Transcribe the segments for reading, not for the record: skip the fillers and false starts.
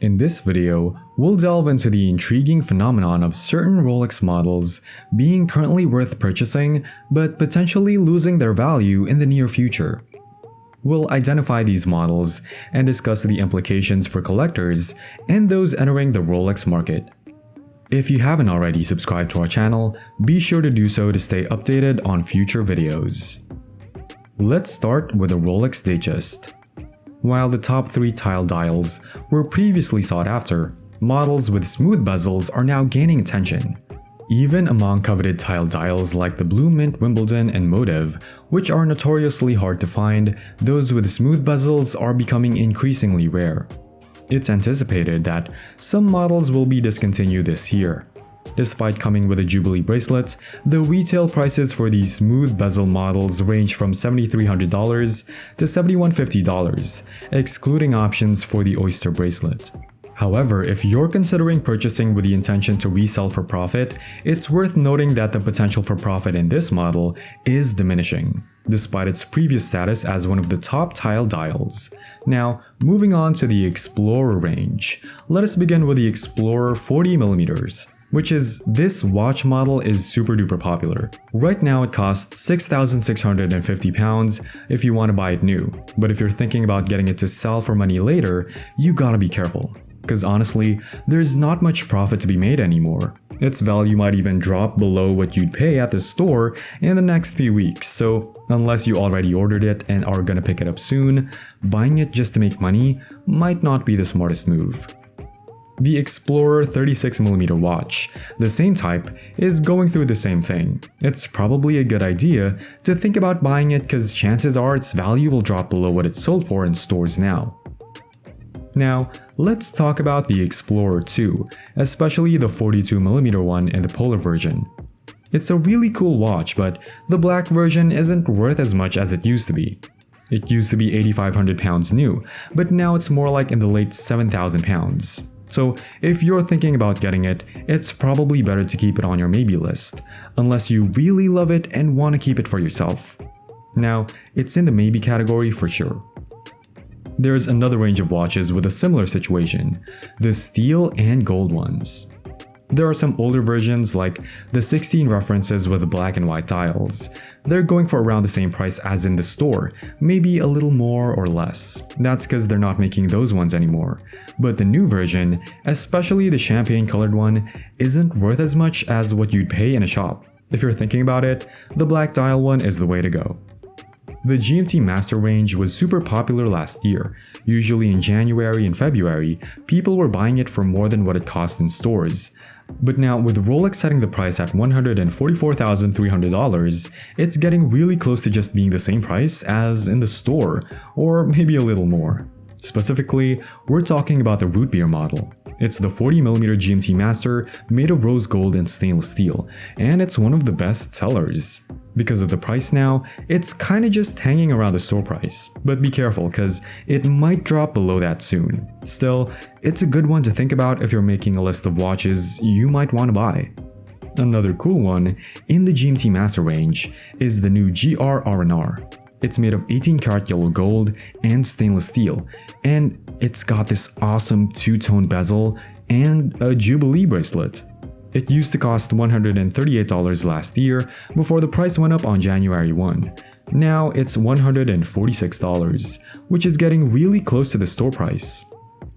In this video, we'll delve into the intriguing phenomenon of certain Rolex models being currently worth purchasing but potentially losing their value in the near future. We'll identify these models and discuss the implications for collectors and those entering the Rolex market. If you haven't already subscribed to our channel, be sure to do so to stay updated on future videos. Let's start with the Rolex Datejust. While the top 3 tile dials were previously sought after, models with smooth bezels are now gaining attention. Even among coveted tile dials like the Blue Mint Wimbledon and Motive, which are notoriously hard to find, those with smooth bezels are becoming increasingly rare. It's anticipated that some models will be discontinued this year. Despite coming with a Jubilee bracelet, the retail prices for these smooth bezel models range from $7,300 to $7,150, excluding options for the Oyster bracelet. However, if you're considering purchasing with the intention to resell for profit, it's worth noting that the potential for profit in this model is diminishing, despite its previous status as one of the top tile dials. Now, moving on to the Explorer range, let us begin with the Explorer 40mm. Which is, this watch model is super duper popular. Right now it costs £6,650 if you want to buy it new, but if you're thinking about getting it to sell for money later, you gotta be careful. Cause honestly, there's not much profit to be made anymore. Its value might even drop below what you'd pay at the store in the next few weeks, so unless you already ordered it and are gonna pick it up soon, buying it just to make money might not be the smartest move. The Explorer 36mm watch, the same type, is going through the same thing. It's probably a good idea to think about buying it because chances are its value will drop below what it's sold for in stores now. Now, let's talk about the Explorer 2, especially the 42mm one in the Polar version. It's a really cool watch, but the black version isn't worth as much as it used to be. It used to be £8,500 new, but now it's more like in the late £7,000. So if you're thinking about getting it, it's probably better to keep it on your maybe list, unless you really love it and want to keep it for yourself. Now, it's in the maybe category for sure. There's another range of watches with a similar situation, the steel and gold ones. There are some older versions like the 16 references with black and white dials. They're going for around the same price as in the store, maybe a little more or less. That's because they're not making those ones anymore. But the new version, especially the champagne colored one, isn't worth as much as what you'd pay in a shop. If you're thinking about it, the black dial one is the way to go. The GMT Master range was super popular last year. Usually in January and February, people were buying it for more than what it cost in stores. But now, with Rolex setting the price at $144,300, it's getting really close to just being the same price as in the store, or maybe a little more. Specifically, we're talking about the root beer model. It's the 40mm GMT Master made of rose gold and stainless steel, and it's one of the best sellers. Because of the price now, it's kinda just hanging around the store price, but be careful cause it might drop below that soon. Still, it's a good one to think about if you're making a list of watches you might want to buy. Another cool one in the GMT Master range is the new GR RNR. It's made of 18-karat yellow gold and stainless steel, and it's got this awesome two-tone bezel and a Jubilee bracelet. It used to cost $138 last year before the price went up on January 1. Now it's $146, which is getting really close to the store price.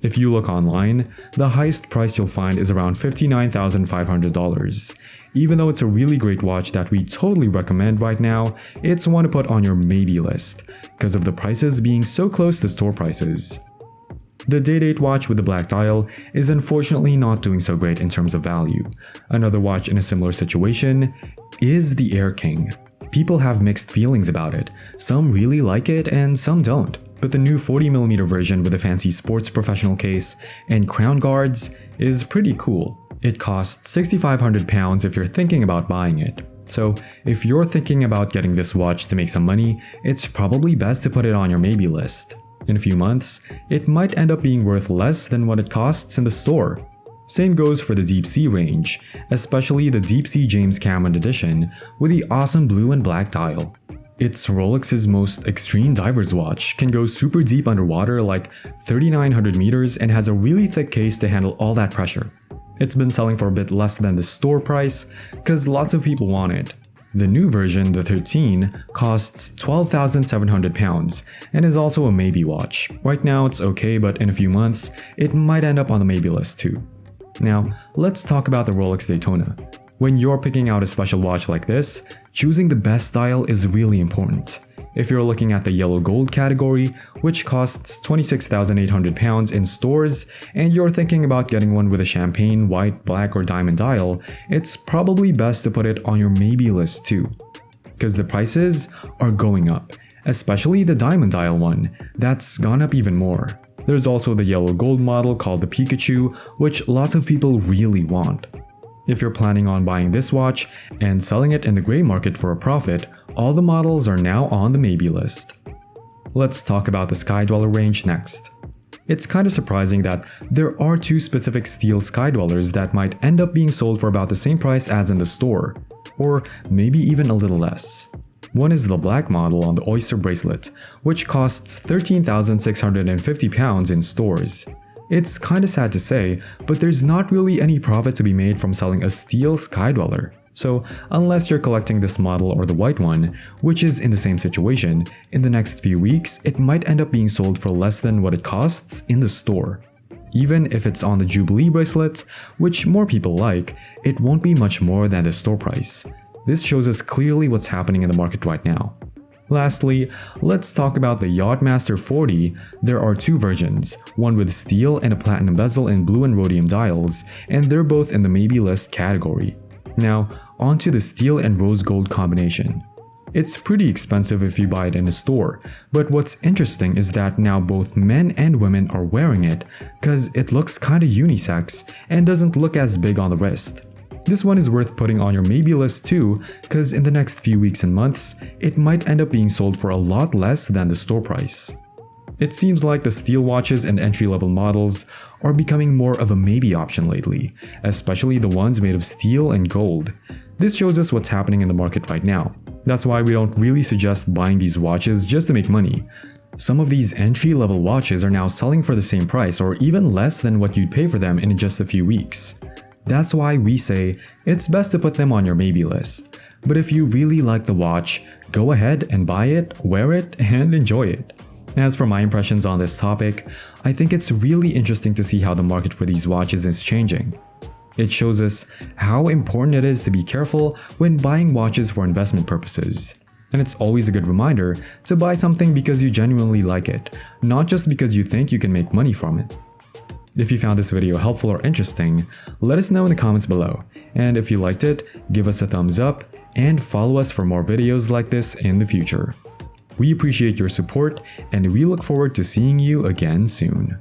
If you look online, the highest price you'll find is around $59,500. Even though it's a really great watch that we totally recommend right now, it's one to put on your maybe list, because of the prices being so close to store prices. The Day-Date watch with the black dial is unfortunately not doing so great in terms of value. Another watch in a similar situation is the Air King. People have mixed feelings about it. Some really like it and some don't. But the new 40mm version with a fancy sports professional case and crown guards is pretty cool. It costs £6,500 if you're thinking about buying it. So if you're thinking about getting this watch to make some money, it's probably best to put it on your maybe list. In a few months, it might end up being worth less than what it costs in the store. Same goes for the Deep Sea range, especially the Deep Sea James Cameron edition with the awesome blue and black dial. It's Rolex's most extreme diver's watch, can go super deep underwater like 3,900 meters and has a really thick case to handle all that pressure. It's been selling for a bit less than the store price because lots of people want it. The new version, the 13, costs £12,700 and is also a maybe watch. Right now it's okay, but in a few months, it might end up on the maybe list too. Now, let's talk about the Rolex Daytona. When you're picking out a special watch like this, choosing the best style is really important. If you're looking at the yellow gold category, which costs £26,800 in stores, and you're thinking about getting one with a champagne, white, black, or diamond dial, it's probably best to put it on your maybe list too. Because the prices are going up, especially the diamond dial one, that's gone up even more. There's also the yellow gold model called the Pikachu, which lots of people really want. If you're planning on buying this watch and selling it in the gray market for a profit, all the models are now on the maybe list. Let's talk about the Sky Dweller range next. It's kind of surprising that there are two specific steel Sky Dwellers that might end up being sold for about the same price as in the store, or maybe even a little less. One is the black model on the Oyster bracelet, which costs £13,650 in stores. It's kinda sad to say, but there's not really any profit to be made from selling a steel Sky Dweller. So unless you're collecting this model or the white one, which is in the same situation, in the next few weeks it might end up being sold for less than what it costs in the store. Even if it's on the Jubilee bracelet, which more people like, it won't be much more than the store price. This shows us clearly what's happening in the market right now. Lastly, let's talk about the Yacht Master 40. There are two versions, one with steel and a platinum bezel in blue and rhodium dials, and they're both in the maybe list category. Now, onto the steel and rose gold combination. It's pretty expensive if you buy it in a store, but what's interesting is that now both men and women are wearing it cause it looks kinda unisex and doesn't look as big on the wrist. This one is worth putting on your maybe list too, cause in the next few weeks and months, it might end up being sold for a lot less than the store price. It seems like the steel watches and entry-level models are becoming more of a maybe option lately, especially the ones made of steel and gold. This shows us what's happening in the market right now. That's why we don't really suggest buying these watches just to make money. Some of these entry-level watches are now selling for the same price or even less than what you'd pay for them in just a few weeks. That's why we say it's best to put them on your maybe list. But if you really like the watch, go ahead and buy it, wear it, and enjoy it. As for my impressions on this topic, I think it's really interesting to see how the market for these watches is changing. It shows us how important it is to be careful when buying watches for investment purposes. And it's always a good reminder to buy something because you genuinely like it, not just because you think you can make money from it. If you found this video helpful or interesting, let us know in the comments below. And if you liked it, give us a thumbs up and follow us for more videos like this in the future. We appreciate your support and we look forward to seeing you again soon.